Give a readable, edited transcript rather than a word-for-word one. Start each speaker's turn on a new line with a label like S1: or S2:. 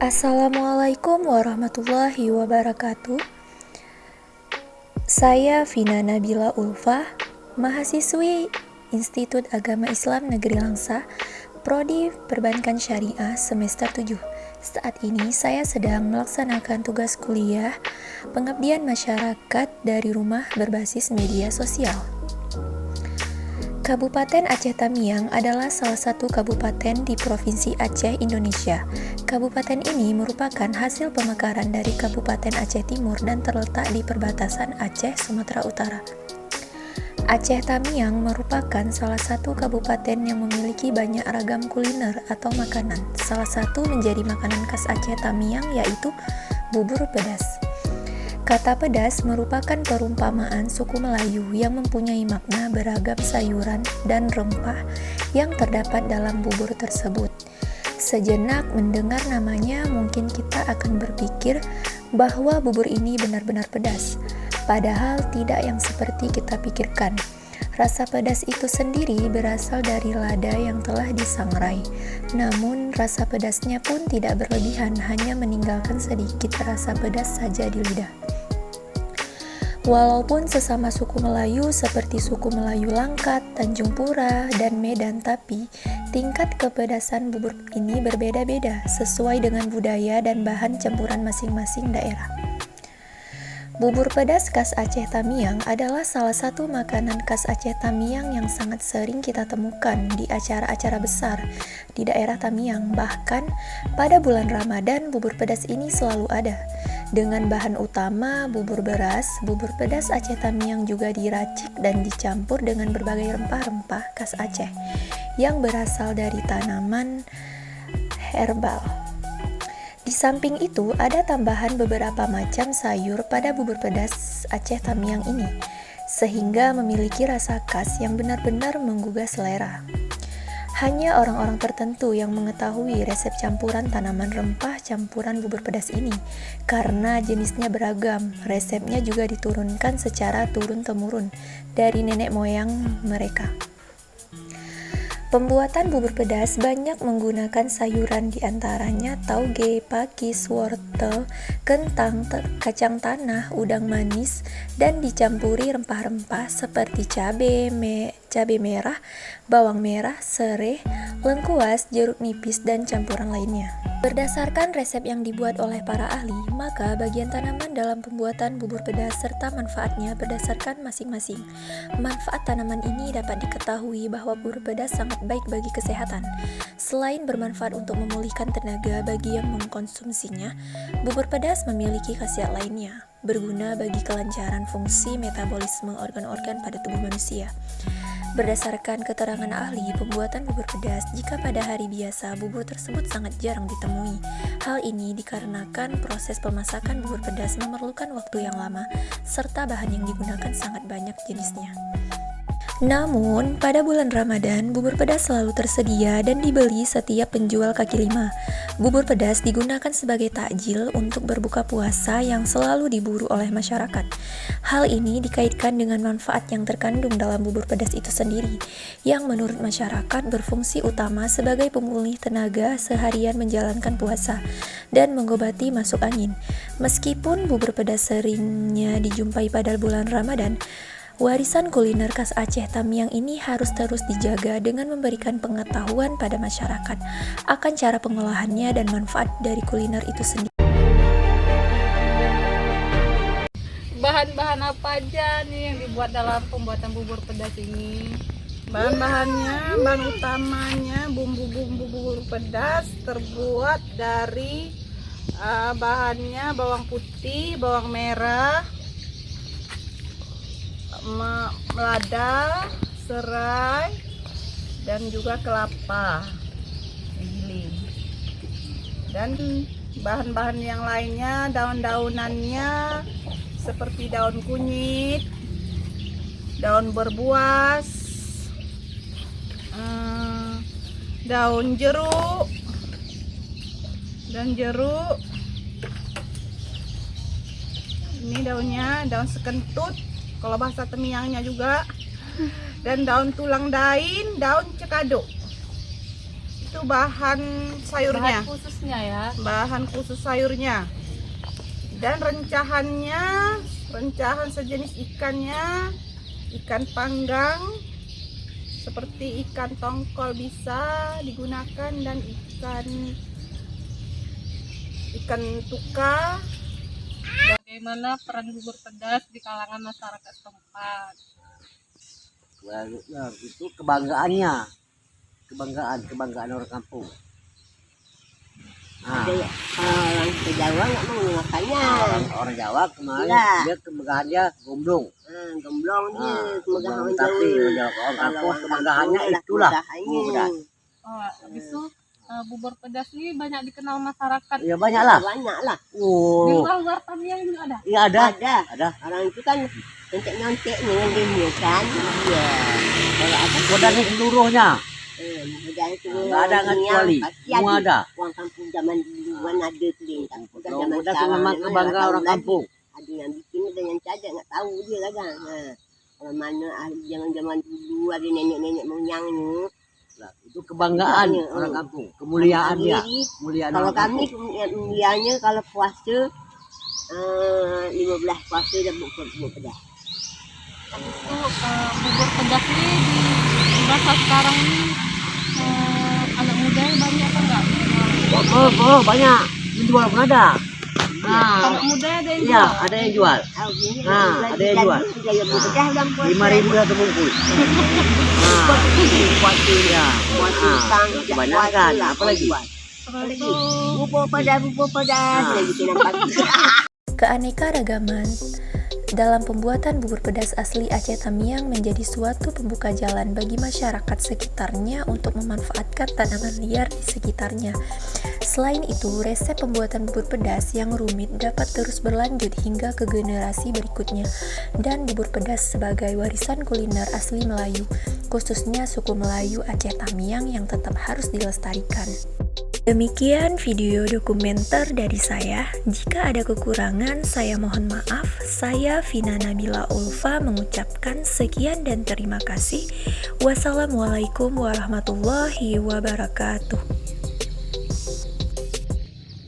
S1: Assalamualaikum warahmatullahi wabarakatuh. Saya Vina Nabila Ulfa, mahasiswi Institut Agama Islam Negeri Langsa, Prodi Perbankan Syariah semester 7. Saat ini saya sedang melaksanakan tugas kuliah pengabdian masyarakat dari rumah berbasis media sosial. Kabupaten Aceh Tamiang adalah salah satu kabupaten di Provinsi Aceh, Indonesia. Kabupaten ini merupakan hasil pemekaran dari Kabupaten Aceh Timur dan terletak di perbatasan Aceh, Sumatera Utara. Aceh Tamiang merupakan salah satu kabupaten yang memiliki banyak ragam kuliner atau makanan. Salah satu menjadi makanan khas Aceh Tamiang yaitu bubur pedas. Kata pedas merupakan perumpamaan suku Melayu yang mempunyai makna beragam sayuran dan rempah yang terdapat dalam bubur tersebut. Sejenak mendengar namanya, mungkin kita akan berpikir bahwa bubur ini benar-benar pedas. Padahal tidak yang seperti kita pikirkan. Rasa pedas itu sendiri berasal dari lada yang telah disangrai. Namun rasa pedasnya pun tidak berlebihan, hanya meninggalkan sedikit rasa pedas saja di lidah. Walaupun sesama suku Melayu seperti suku Melayu Langkat, Tanjung Pura, dan Medan, tapi tingkat kepedasan bubur ini berbeda-beda sesuai dengan budaya dan bahan campuran masing-masing daerah. Bubur pedas khas Aceh Tamiang adalah salah satu makanan khas Aceh Tamiang yang sangat sering kita temukan di acara-acara besar di daerah Tamiang. Bahkan pada bulan Ramadan, bubur pedas ini selalu ada. Dengan bahan utama bubur beras, bubur pedas Aceh Tamiang juga diracik dan dicampur dengan berbagai rempah-rempah khas Aceh yang berasal dari tanaman herbal. Di samping itu, ada tambahan beberapa macam sayur pada bubur pedas Aceh Tamiang ini, sehingga memiliki rasa khas yang benar-benar menggugah selera. Hanya orang-orang tertentu yang mengetahui resep campuran tanaman rempah campuran bubur pedas ini, karena jenisnya beragam. Resepnya juga diturunkan secara turun-temurun dari nenek moyang mereka. Pembuatan bubur pedas banyak menggunakan sayuran, diantaranya tauge, pakis, wortel, kentang, kacang tanah, udang manis, dan dicampuri rempah-rempah seperti cabai merah, bawang merah, serai, lengkuas, jeruk nipis, dan campuran lainnya. Berdasarkan resep yang dibuat oleh para ahli, maka bagian tanaman dalam pembuatan bubur pedas serta manfaatnya berdasarkan masing-masing. Manfaat tanaman ini dapat diketahui bahwa bubur pedas sangat baik bagi kesehatan. Selain bermanfaat untuk memulihkan tenaga bagi yang mengkonsumsinya, bubur pedas memiliki khasiat lainnya, berguna bagi kelancaran fungsi metabolisme organ-organ pada tubuh manusia. Berdasarkan keterangan ahli pembuatan bubur pedas, jika pada hari biasa bubur tersebut sangat jarang ditemui. Hal ini dikarenakan proses pemasakan bubur pedas memerlukan waktu yang lama, serta bahan yang digunakan sangat banyak jenisnya. Namun, pada bulan Ramadan, bubur pedas selalu tersedia dan dibeli setiap penjual kaki lima. Bubur pedas digunakan sebagai takjil untuk berbuka puasa yang selalu diburu oleh masyarakat. Hal ini dikaitkan dengan manfaat yang terkandung dalam bubur pedas itu sendiri, yang menurut masyarakat berfungsi utama sebagai pemulih tenaga seharian menjalankan puasa dan mengobati masuk angin. Meskipun bubur pedas seringnya dijumpai pada bulan Ramadan, warisan kuliner khas Aceh Tamiang ini harus terus dijaga dengan memberikan pengetahuan pada masyarakat akan cara pengolahannya dan manfaat dari kuliner itu sendiri.
S2: Bahan-bahan apa aja nih yang dibuat dalam pembuatan bubur pedas ini? Bahan-bahannya, bahan utamanya bumbu-bumbu bubur pedas terbuat dari bahannya bawang putih, bawang merah, lada, serai, dan juga kelapa giling. Dan bahan-bahan yang lainnya, daun-daunannya seperti daun kunyit, daun berbuas, daun jeruk, dan jeruk. Ini daunnya, daun sekentut kalau bahasa Temiangnya juga, dan daun tulang daun cekado. itu bahan sayurnya,
S3: Bahan khususnya ya.
S2: bahan khusus sayurnya. Dan rencahan sejenis ikannya, ikan panggang seperti ikan tongkol bisa digunakan, dan ikan tuka.
S3: Bagaimana peran bubur pedas di kalangan masyarakat setempat?
S4: Nah, itu kebanggaan orang kampung. Nah,
S5: Ada orang ke Jawa nggak mau makannya.
S4: orang Jawa kemarin
S5: Iya.
S4: dia kebanggaannya gomblong.
S5: Gemblong dia kemegahan orang
S4: Tapi
S5: Jawa.
S4: orang kampung kebanggaannya itulah bubur pedas.
S3: Oh, habis itu bubur pedas ini banyak dikenal masyarakat.
S4: Ya banyak lah.
S5: Banyak lah.
S3: Di
S4: Oh,
S3: luar Tamiang juga ada.
S4: iya ada.
S5: Ada. Orang itu kan nyontek dengan dia kan. Iya. Kalau apa?
S4: Modalnya seluruhnya.
S5: Mudah itu.
S4: Nggak ada nggak kecuali. Semua ada.
S5: Orang kampung zaman duluan ada keliling. Udah zaman
S4: Mudah itu
S5: sekarang
S4: memang kebanggaan orang kampung.
S5: Ada yang bikin, ada yang cacat, nggak tahu dia kadang. Nah, kalau mana zaman dulu ada nenek-nenek moyangnya.
S4: Nah, itu kebanggaan
S5: Iya,
S4: orang kampung, kemuliaan dia,
S5: Jadi,
S4: kemuliaan
S5: kalau
S4: orang
S5: kami
S4: kampung.
S5: mulianya kalau puasa 15 puasa dan bubur pedas.
S3: Habis itu bubur pedas ini di masa sekarang ini anak muda banyak apa enggak?
S4: Oh, banyak menjual pun ada. Nah,
S3: Anak muda ada yang
S4: iya
S3: jual.
S4: ada yang jual.
S5: Nah,
S4: ada yang jual.
S5: Bubur pedas dalam puasa.
S4: 5.000 satu bungkus. Nah,
S5: Puasa
S4: ya,
S5: kang,
S4: kebanyakan. Apa lagi?
S3: Terus itu
S5: Bubur pedas. Lagi kita nampak.
S1: Keanekaragaman dalam pembuatan bubur pedas asli Aceh Tamiang menjadi suatu pembuka jalan bagi masyarakat sekitarnya untuk memanfaatkan tanaman liar di sekitarnya. Selain itu, resep pembuatan bubur pedas yang rumit dapat terus berlanjut hingga ke generasi berikutnya, dan bubur pedas sebagai warisan kuliner asli Melayu, khususnya suku Melayu Aceh Tamiang yang tetap harus dilestarikan. Demikian video dokumenter dari saya. Jika ada kekurangan, saya mohon maaf. Saya Vina Nabila Ulfa mengucapkan sekian dan terima kasih. Wassalamualaikum warahmatullahi wabarakatuh.